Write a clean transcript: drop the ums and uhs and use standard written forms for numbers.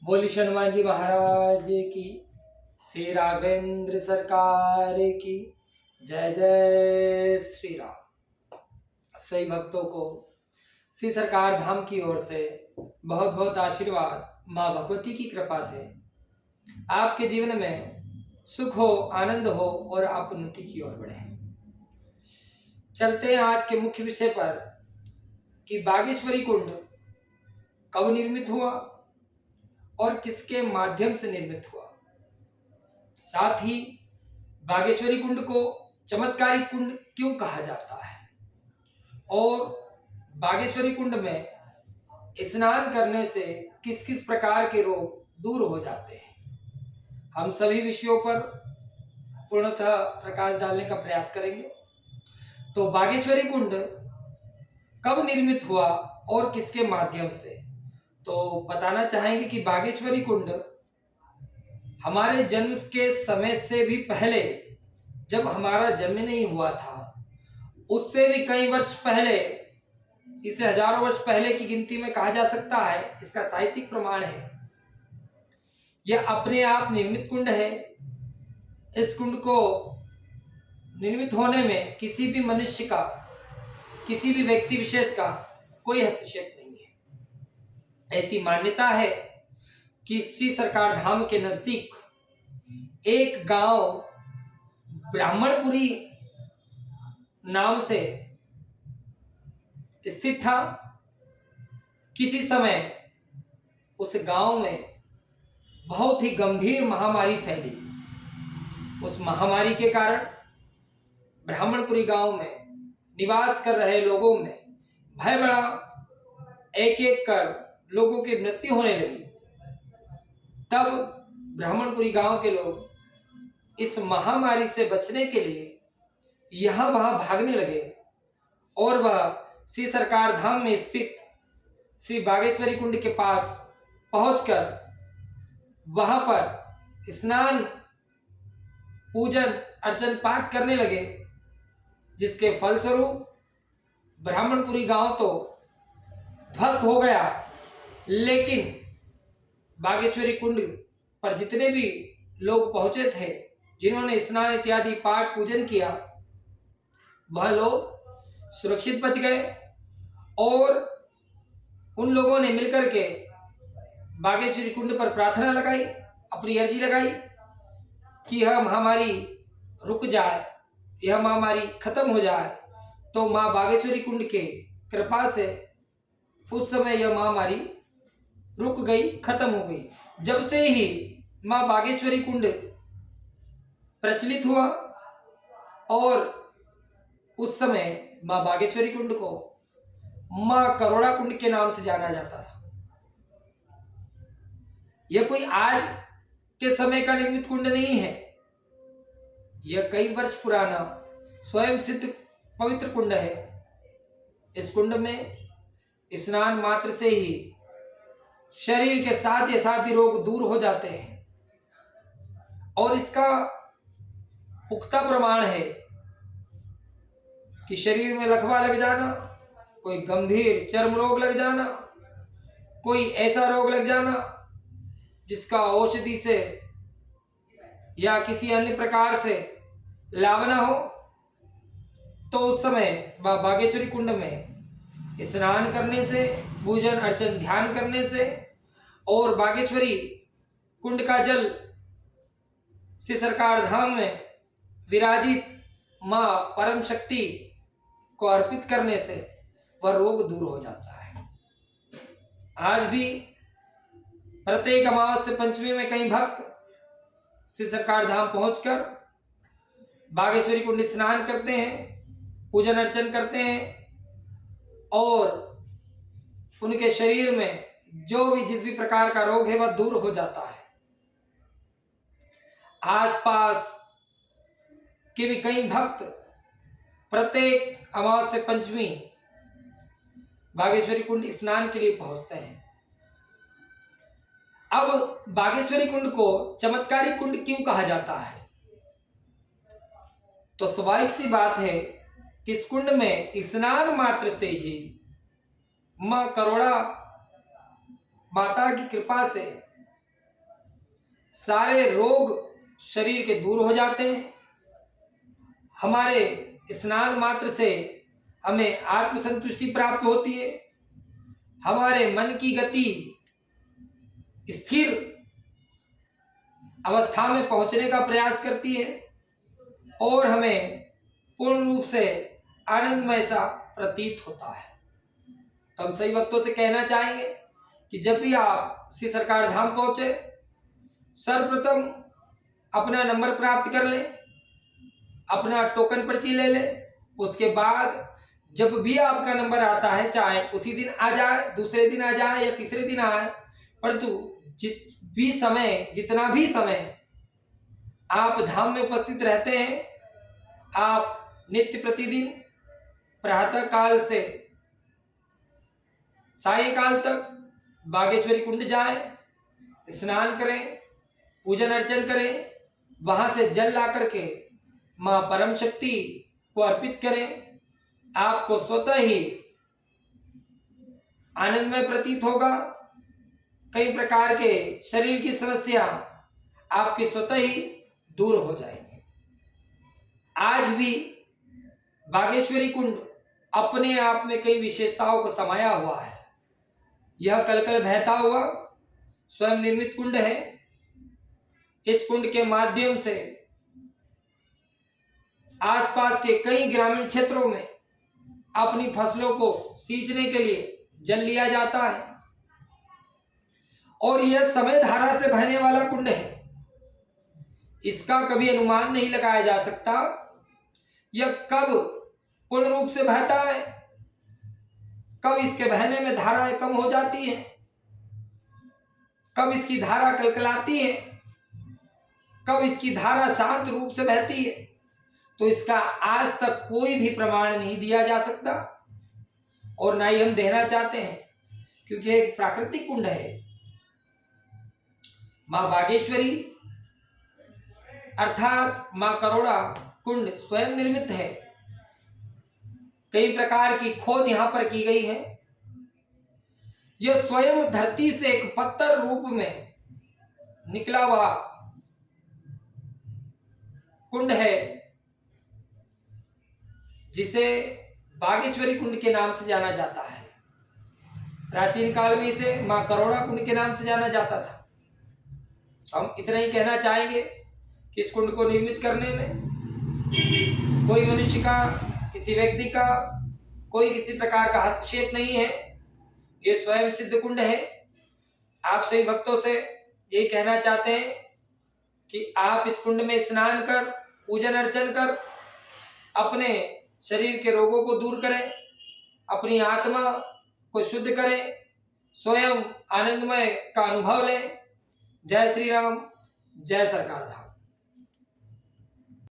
बोली हनुमान जी महाराज की, श्री राघवेंद्र सरकार की जय जय श्री राम। सही भक्तों को श्री सरकार धाम की ओर से बहुत बहुत आशीर्वाद। माँ भगवती की कृपा से आपके जीवन में सुख हो, आनंद हो और आप उन्नति की ओर बढ़े। चलते हैं आज के मुख्य विषय पर कि बागेश्वरी कुंड कब निर्मित हुआ और किसके माध्यम से निर्मित हुआ। साथ ही बागेश्वरी कुंड को चमत्कारी कुंड क्यों कहा जाता है और बागेश्वरी कुंड में स्नान करने से किस किस प्रकार के रोग दूर हो जाते हैं। हम सभी विषयों पर पूर्णतः प्रकाश डालने का प्रयास करेंगे। तो बागेश्वरी कुंड कब निर्मित हुआ और किसके माध्यम से, तो बताना चाहेंगे कि बागेश्वरी कुंड हमारे जन्म के समय से भी पहले, जब हमारा जन्म नहीं हुआ था उससे भी कई वर्ष पहले, इसे हजारों वर्ष पहले की गिनती में कहा जा सकता है। इसका साहित्यिक प्रमाण है। यह अपने आप निर्मित कुंड है। इस कुंड को निर्मित होने में किसी भी मनुष्य का, किसी भी व्यक्ति विशेष का कोई हस्तक्षेप नहीं है। ऐसी मान्यता है कि श्री सरकार धाम के नजदीक एक गांव ब्राह्मणपुरी नाम से स्थित था। किसी समय उस गांव में बहुत ही गंभीर महामारी फैली। उस महामारी के कारण ब्राह्मणपुरी गांव में निवास कर रहे लोगों में भय बढ़ा। एक एक कर लोगों की मृत्यु होने लगी। तब ब्राह्मणपुरी गांव के लोग इस महामारी से बचने के लिए यहां वहां भागने लगे और वह श्री सरकार धाम में स्थित श्री बागेश्वरी कुंड के पास पहुंचकर वहां पर स्नान, पूजन, अर्चन, पाठ करने लगे, जिसके फलस्वरूप ब्राह्मणपुरी गांव तो ध्वस्त हो गया। लेकिन बागेश्वरी कुंड पर जितने भी लोग पहुंचे थे, जिन्होंने स्नान इत्यादि पाठ पूजन किया, वह लोग सुरक्षित बच गए। और उन लोगों ने मिलकर के बागेश्वरी कुंड पर प्रार्थना लगाई, अपनी अर्जी लगाई कि यह महामारी रुक जाए, यह महामारी खत्म हो जाए। तो माँ बागेश्वरी कुंड के कृपा से उस समय यह महामारी रुक गई, खत्म हो गई। जब से ही माँ बागेश्वरी कुंड प्रचलित हुआ और उस समय माँ बागेश्वरी कुंड को माँ करोड़ा कुंड के नाम से जाना जाता था। यह कोई आज के समय का निर्मित कुंड नहीं है। यह कई वर्ष पुराना स्वयं सिद्ध पवित्र कुंड है। इस कुंड में स्नान मात्र से ही शरीर के साध्य रोग दूर हो जाते हैं। और इसका पुख्ता प्रमाण है कि शरीर में लकवा लग जाना, कोई गंभीर चर्म रोग लग जाना, कोई ऐसा रोग लग जाना जिसका औषधि से या किसी अन्य प्रकार से लाभ न हो, तो उस समय बागेश्वरी कुंड में स्नान करने से, पूजन अर्चन ध्यान करने से और बागेश्वरी कुंड का जल श्री सरकार धाम में विराजित मां परम शक्ति को अर्पित करने से वह रोग दूर हो जाता है। आज भी प्रत्येक अमावस्या पंचमी में कई भक्त श्री सरकार धाम पहुंचकर बागेश्वरी कुंड स्नान करते हैं, पूजन अर्चन करते हैं और उनके शरीर में जो भी जिस भी प्रकार का रोग है वह दूर हो जाता है। आसपास के भी कई भक्त प्रत्येक अमावस्या पंचमी बागेश्वरी कुंड स्नान के लिए पहुंचते हैं। अब बागेश्वरी कुंड को चमत्कारी कुंड क्यों कहा जाता है, तो स्वाभाविक सी बात है कि इस कुंड में स्नान मात्र से ही मां करोड़ा माता की कृपा से सारे रोग शरीर के दूर हो जाते हैं। हमारे स्नान मात्र से हमें आत्मसंतुष्टि प्राप्त होती है। हमारे मन की गति स्थिर अवस्था में पहुंचने का प्रयास करती है और हमें पूर्ण रूप से आनंदमय सा प्रतीत होता है। तो हम सभी भक्तों से कहना चाहेंगे कि जब भी आप श्री सरकार धाम पहुंचे, सर्वप्रथम अपना नंबर प्राप्त कर लें, अपना टोकन पर्ची ले लें। उसके बाद जब भी आपका नंबर आता है, चाहे उसी दिन आ जाए, दूसरे दिन आ जाए या तीसरे दिन आए, परंतु जितना भी समय आप धाम में उपस्थित रहते हैं, आप नित्य प्रतिदिन प्रातः काल से सायंकाल तक बागेश्वरी कुंड जाएं, स्नान करें, पूजन अर्चन करें, वहां से जल ला करके मां परम शक्ति को अर्पित करें। आपको स्वतः ही आनंदमय प्रतीत होगा। कई प्रकार के शरीर की समस्या आपकी स्वतः ही दूर हो जाएंगी। आज भी बागेश्वरी कुंड अपने आप में कई विशेषताओं को समाया हुआ है। यह कलकल बहता हुआ स्वयं निर्मित कुंड है। इस कुंड के माध्यम से आसपास के कई ग्रामीण क्षेत्रों में अपनी फसलों को सींचने के लिए जल लिया जाता है और यह समय धारा से बहने वाला कुंड है। इसका कभी अनुमान नहीं लगाया जा सकता यह कब पूर्ण रूप से बहता है, कब इसके बहने में धाराएं कम हो जाती हैं, कब इसकी धारा कलकलाती है, कब इसकी धारा शांत रूप से बहती है। तो इसका आज तक कोई भी प्रमाण नहीं दिया जा सकता और ना ही हम देना चाहते हैं, क्योंकि एक प्राकृतिक कुंड है। मां बागेश्वरी अर्थात मां करोड़ा कुंड स्वयं निर्मित है। कई प्रकार की खोज यहां पर की गई है। यह स्वयं धरती से एक पत्थर रूप में निकला हुआ कुंड है, जिसे बागेश्वरी कुंड के नाम से जाना जाता है। प्राचीन काल में इसे मां करोड़ा कुंड के नाम से जाना जाता था। हम इतना ही कहना चाहेंगे कि इस कुंड को निर्मित करने में कोई मनुष्य का, किसी व्यक्ति का कोई किसी प्रकार का हस्तक्षेप नहीं है। ये स्वयं सिद्ध कुंड है। आप सभी भक्तों से यही कहना चाहते हैं कि आप इस कुंड में स्नान कर, पूजन अर्चन कर अपने शरीर के रोगों को दूर करें, अपनी आत्मा को शुद्ध करें, स्वयं आनंदमय का अनुभव लें। जय श्री राम, जय सरकार धाम।